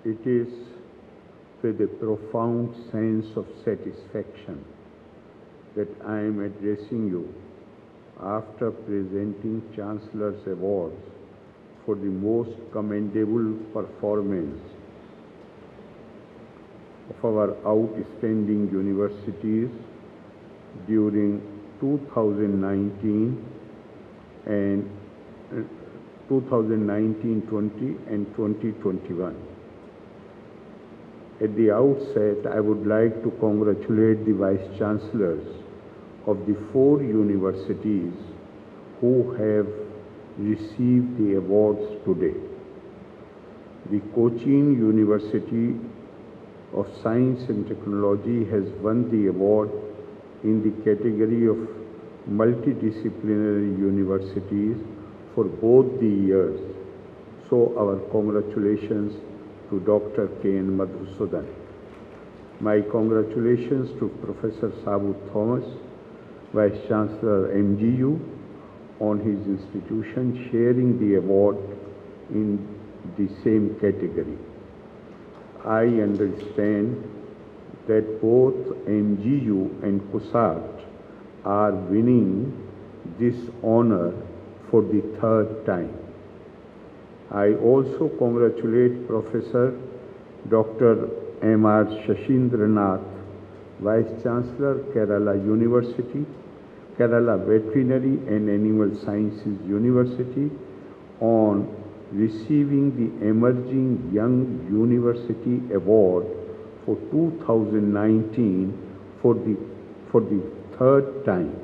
It is with a profound sense of satisfaction that I am addressing you after presenting Chancellor's Awards for the most commendable performance of our outstanding universities during 2019 and 2019-20 and 2021. At the outset, I would like to congratulate the Vice Chancellors of the 4 universities who have received the awards today. The Cochin University of Science and Technology has won the award in the category of multidisciplinary universities for both the years. So our congratulations to Dr. K.N. Madhusudan. My congratulations to Professor Sabu Thomas, Vice Chancellor MGU, on his institution sharing the award in the same category. I understand that both MGU and CUSAT are winning this honor for the 3rd time. I also congratulate Professor Dr. M.R. Shashindranath, Vice Chancellor, Kerala University, Kerala Veterinary and Animal Sciences University, on receiving the Emerging Young University Award for 2019 for the 3rd time.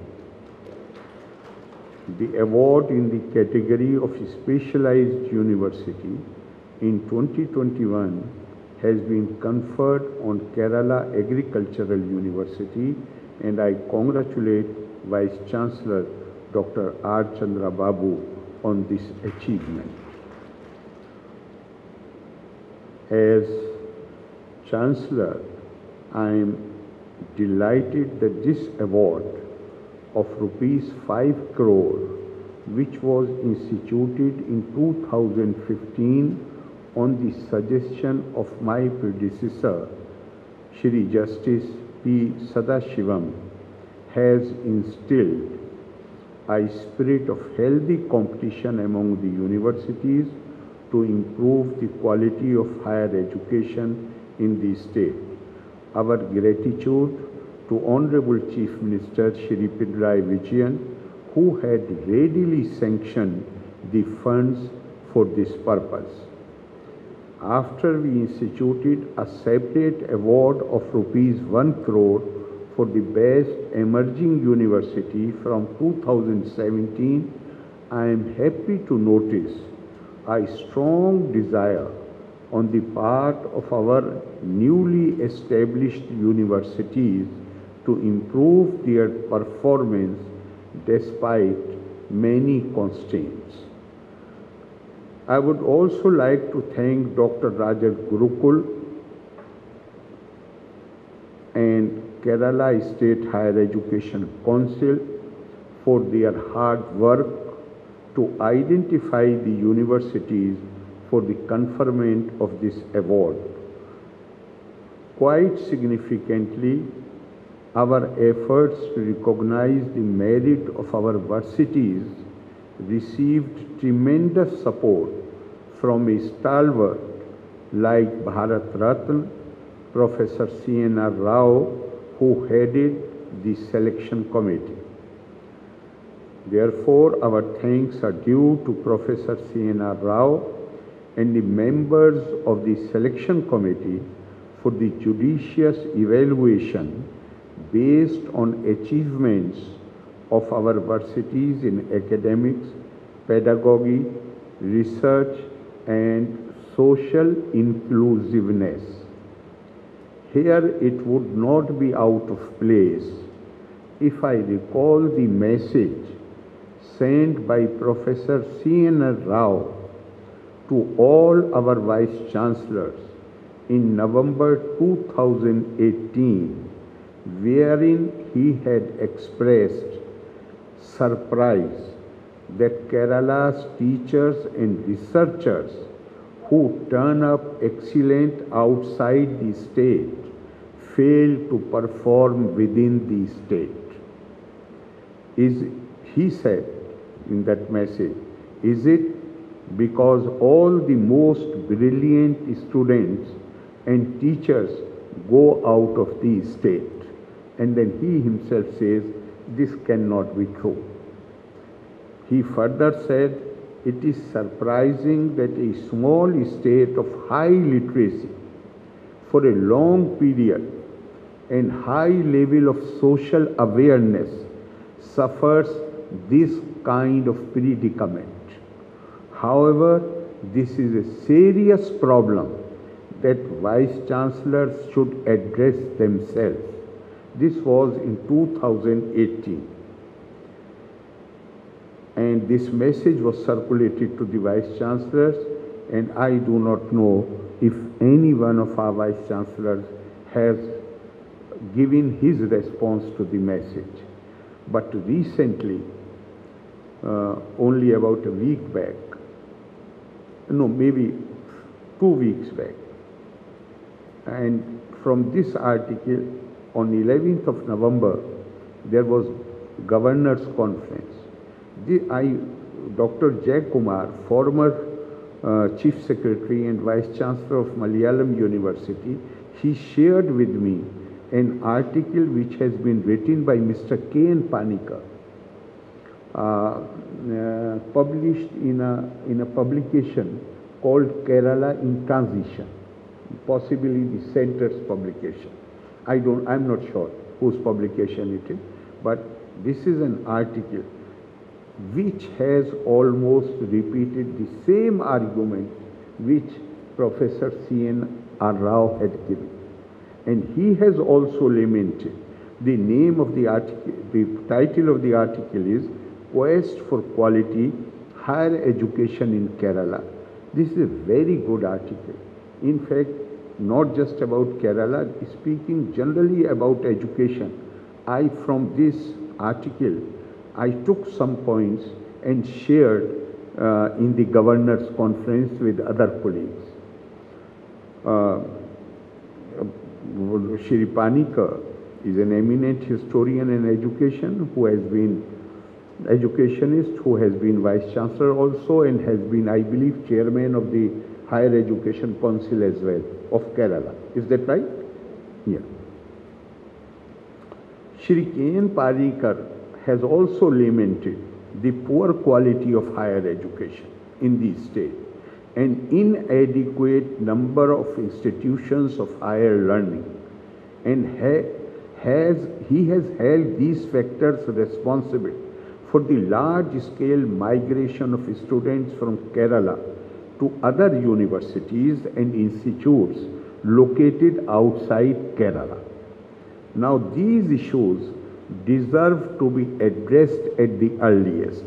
The award in the category of Specialized University in 2021 has been conferred on Kerala Agricultural University, and I congratulate Vice Chancellor Dr. R. Chandra Babu on this achievement. As Chancellor, I am delighted that this award of rupees 5 crore, which was instituted in 2015 on the suggestion of my predecessor, Shri Justice P. Sadashivam, has instilled a spirit of healthy competition among the universities to improve the quality of higher education in the state. Our gratitude to Honorable Chief Minister Shri Pinarayi Vijayan, who had readily sanctioned the funds for this purpose. After we instituted a separate award of rupees 1 crore for the best emerging university from 2017, I am happy to notice a strong desire on the part of our newly established universities to improve their performance despite many constraints. I would also like to thank Dr. Raja Gurukul and Kerala State Higher Education Council for their hard work to identify the universities for the conferment of this award. Quite significantly, our efforts to recognize the merit of our varsities received tremendous support from a stalwart like Bharat Ratna, Professor C.N.R. Rao, who headed the selection committee. Therefore, our thanks are due to Professor C.N.R. Rao and the members of the selection committee for the judicious evaluation based on achievements of our varsities in academics, pedagogy, research, and social inclusiveness. Here it would not be out of place if I recall the message sent by Professor C.N.R. Rao to all our Vice Chancellors in November 2018, wherein he had expressed surprise that Kerala's teachers and researchers who turn up excellent outside the state fail to perform within the state. He said in that message, is it because all the most brilliant students and teachers go out of the state? And then he himself says, this cannot be true. He further said, it is surprising that a small state of high literacy for a long period and high level of social awareness suffers this kind of predicament. However, this is a serious problem that vice chancellors should address themselves. This was in 2018. And this message was circulated to the vice chancellors, and I do not know if any one of our vice chancellors has given his response to the message. But recently, only about a week back, no, maybe 2 weeks back, and from this article, on 11th of November, there was Governor's Conference. Dr. Jay Kumar, former Chief Secretary and Vice Chancellor of Malayalam University, he shared with me an article which has been written by Mr. K.N. Panikar, published in a publication called Kerala in Transition, possibly the Centre's publication. I'm not sure whose publication it is, but this is an article which has almost repeated the same argument which Professor C.N.R. Rao had given. And he has also lamented. The name of the article, the title of the article is Quest for Quality Higher Education in Kerala. This is a very good article. In fact, not just about Kerala, speaking generally about education. From this article, I took some points and shared in the Governor's Conference with other colleagues. Shri Panikar is an eminent historian in education who has been educationist, who has been Vice Chancellor also, and has been, I believe, Chairman of the Higher Education Council as well of Kerala. Is that right? Yeah. Shri K.N. Panikar has also lamented the poor quality of higher education in the state and inadequate number of institutions of higher learning, and he has held these factors responsible for the large-scale migration of students from Kerala to other universities and institutes located outside Kerala. Now, these issues deserve to be addressed at the earliest,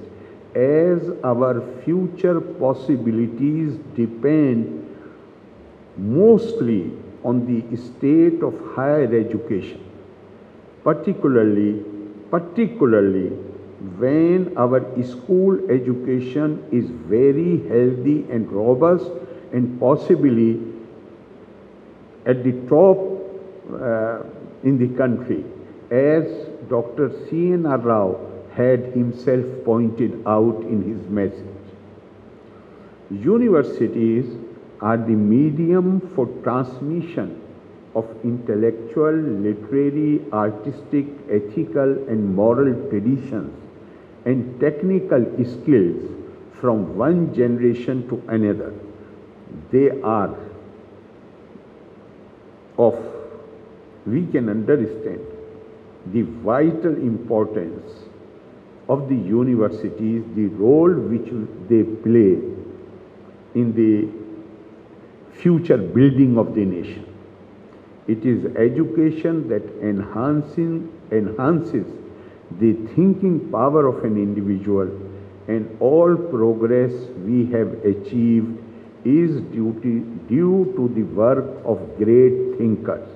as our future possibilities depend mostly on the state of higher education, particularly when our school education is very healthy and robust and possibly at the top in the country, as Dr. C.N.R. Rao had himself pointed out in his message. Universities are the medium for transmission of intellectual, literary, artistic, ethical, and moral traditions and technical skills from one generation to another. They are we can understand the vital importance of the universities, the role which they play in the future building of the nation. It is education that enhances the thinking power of an individual, and all progress we have achieved is due to the work of great thinkers.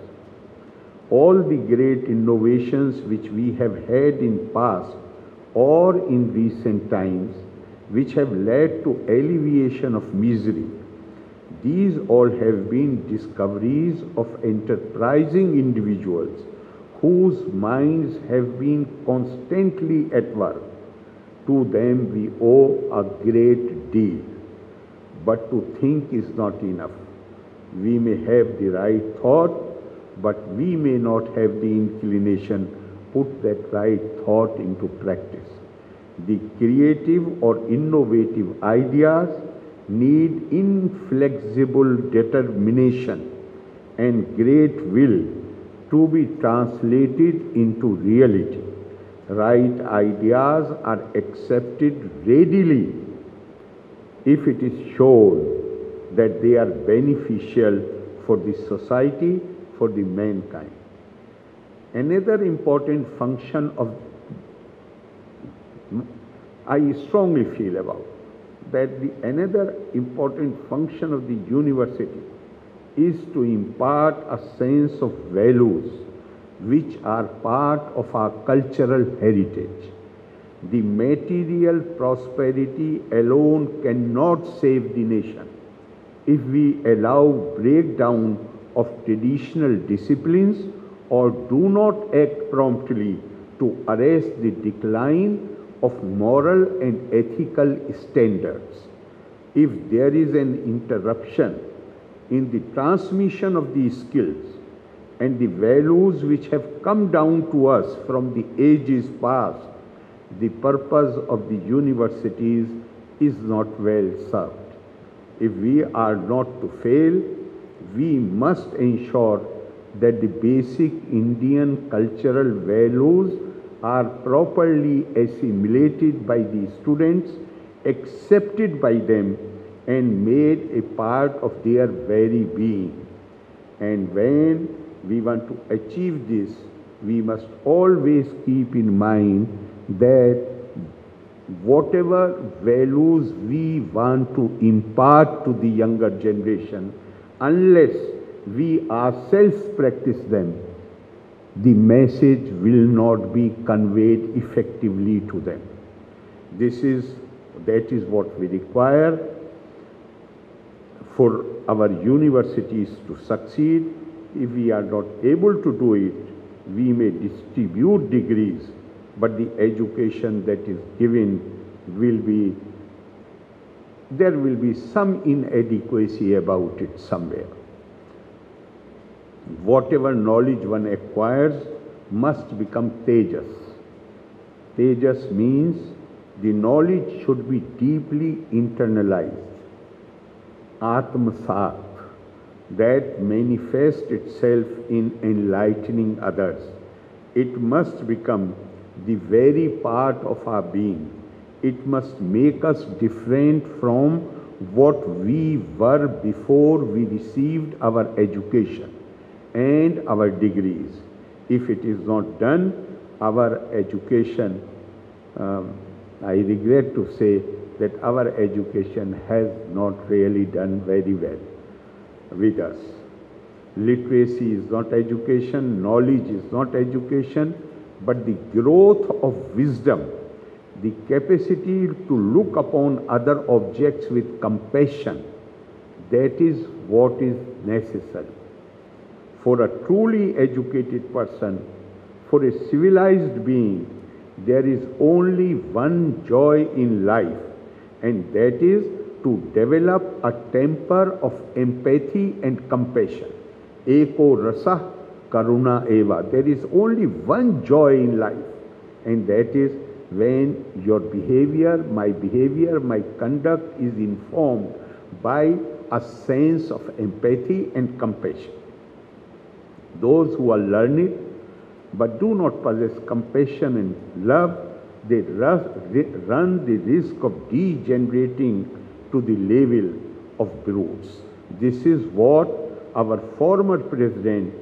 All the great innovations which we have had in past or in recent times, which have led to alleviation of misery, These all have been discoveries of enterprising individuals whose minds have been constantly at work. To them we owe a great deal. But to think is not enough. We may have the right thought, but we may not have the inclination to put that right thought into practice. The creative or innovative ideas need inflexible determination and great will to be translated into reality. Right ideas are accepted readily if it is shown that they are beneficial for the society, for the mankind. Another important function of, I strongly feel about, that another important function of the university is to impart a sense of values which are part of our cultural heritage. The material prosperity alone cannot save the nation. If we allow breakdown of traditional disciplines or do not act promptly to arrest the decline of moral and ethical standards, if there is an interruption in the transmission of these skills and the values which have come down to us from the ages past, the purpose of the universities is not well served. If we are not to fail, we must ensure that the basic Indian cultural values are properly assimilated by the students, accepted by them, and made a part of their very being. And when we want to achieve this, we must always keep in mind that whatever values we want to impart to the younger generation, unless we ourselves practice them, the message will not be conveyed effectively to them. That is what we require for our universities to succeed. If we are not able to do it, we may distribute degrees, but the education that is given there will be some inadequacy about it somewhere. Whatever knowledge one acquires must become tejas. Tejas means the knowledge should be deeply internalized. Atmasat, that manifests itself in enlightening others. It must become the very part of our being. It must make us different from what we were before we received our education and our degrees. If it is not done, our education, I regret to say that our education has not really done very well with us. Literacy is not education, knowledge is not education, but the growth of wisdom, the capacity to look upon other objects with compassion, that is what is necessary. For a truly educated person, for a civilized being, there is only one joy in life, and that is to develop a temper of empathy and compassion. Eko rasa karuna eva. There is only one joy in life, and that is when your behavior, my conduct is informed by a sense of empathy and compassion. Those who are learned but do not possess compassion and love, they run the risk of degenerating to the level of brutes. This is what our former president,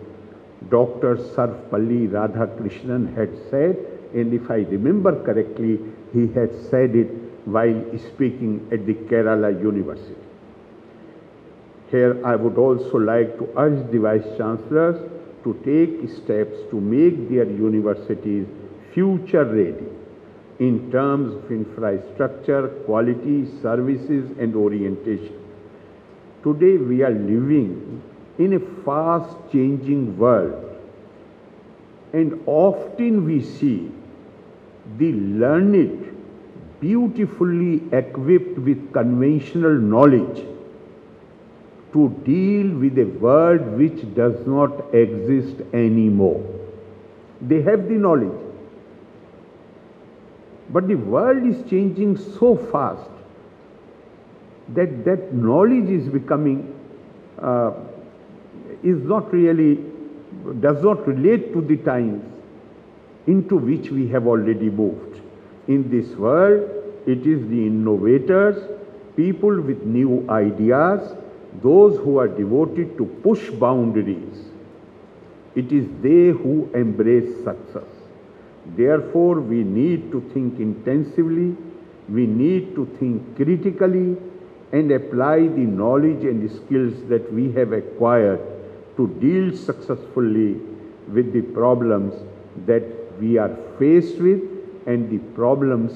Dr. Sarvepalli Radhakrishnan, had said, and if I remember correctly, he had said it while speaking at the Kerala University. Here I would also like to urge the Vice Chancellors to take steps to make their universities future ready in terms of infrastructure, quality, services and orientation. Today we are living in a fast changing world, and often we see the learned beautifully equipped with conventional knowledge to deal with a world which does not exist anymore. They have the knowledge, but the world is changing so fast that knowledge is becoming, does not relate to the times into which we have already moved. In this world, it is the innovators, people with new ideas, those who are devoted to push boundaries. It is they who embrace success. Therefore, we need to think intensively, we need to think critically, and apply the knowledge and skills that we have acquired to deal successfully with the problems that we are faced with and the problems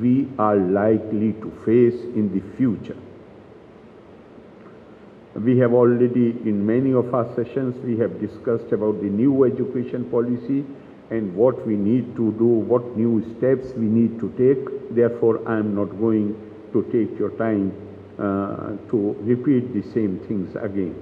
we are likely to face in the future. We have already, in many of our sessions, we have discussed about the new education policy and what we need to do, what new steps we need to take. Therefore, I am not going to take your time to repeat the same things again.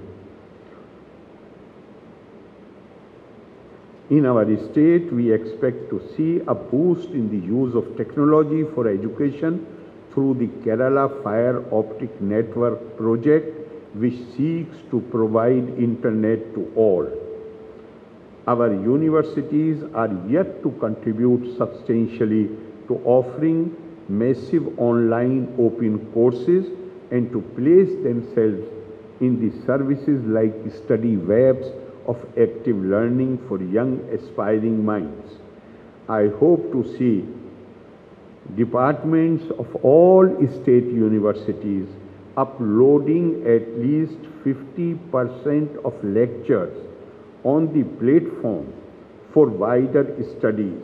In our state, we expect to see a boost in the use of technology for education through the Kerala Fiber Optic Network project, which seeks to provide internet to all. Our universities are yet to contribute substantially to offering massive online open courses and to place themselves in the services like study webs of active learning for young aspiring minds. I hope to see departments of all state universities uploading at least 50% of lectures on the platform for wider studies.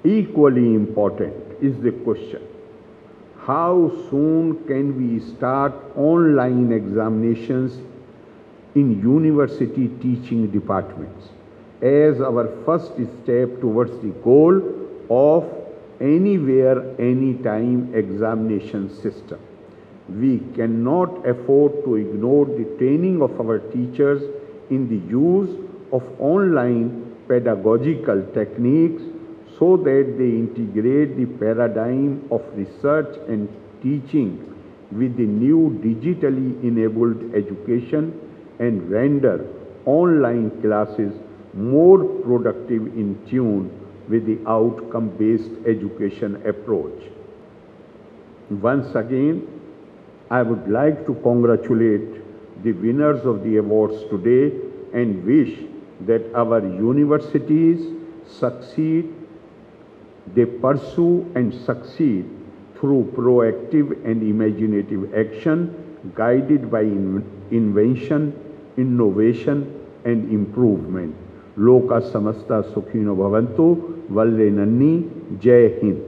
Equally important is the question: how soon can we start online examinations in university teaching departments as our first step towards the goal of anywhere, anytime examination system? We cannot afford to ignore the training of our teachers in the use of online pedagogical techniques so that they integrate the paradigm of research and teaching with the new digitally enabled education and render online classes more productive in tune with the outcome-based education approach. Once again, I would like to congratulate the winners of the awards today and wish that our universities succeed, they pursue and succeed through proactive and imaginative action guided by invention, innovation and improvement. Loka samasta sukhino bhavantu, Valle Nanni, Jai Hind.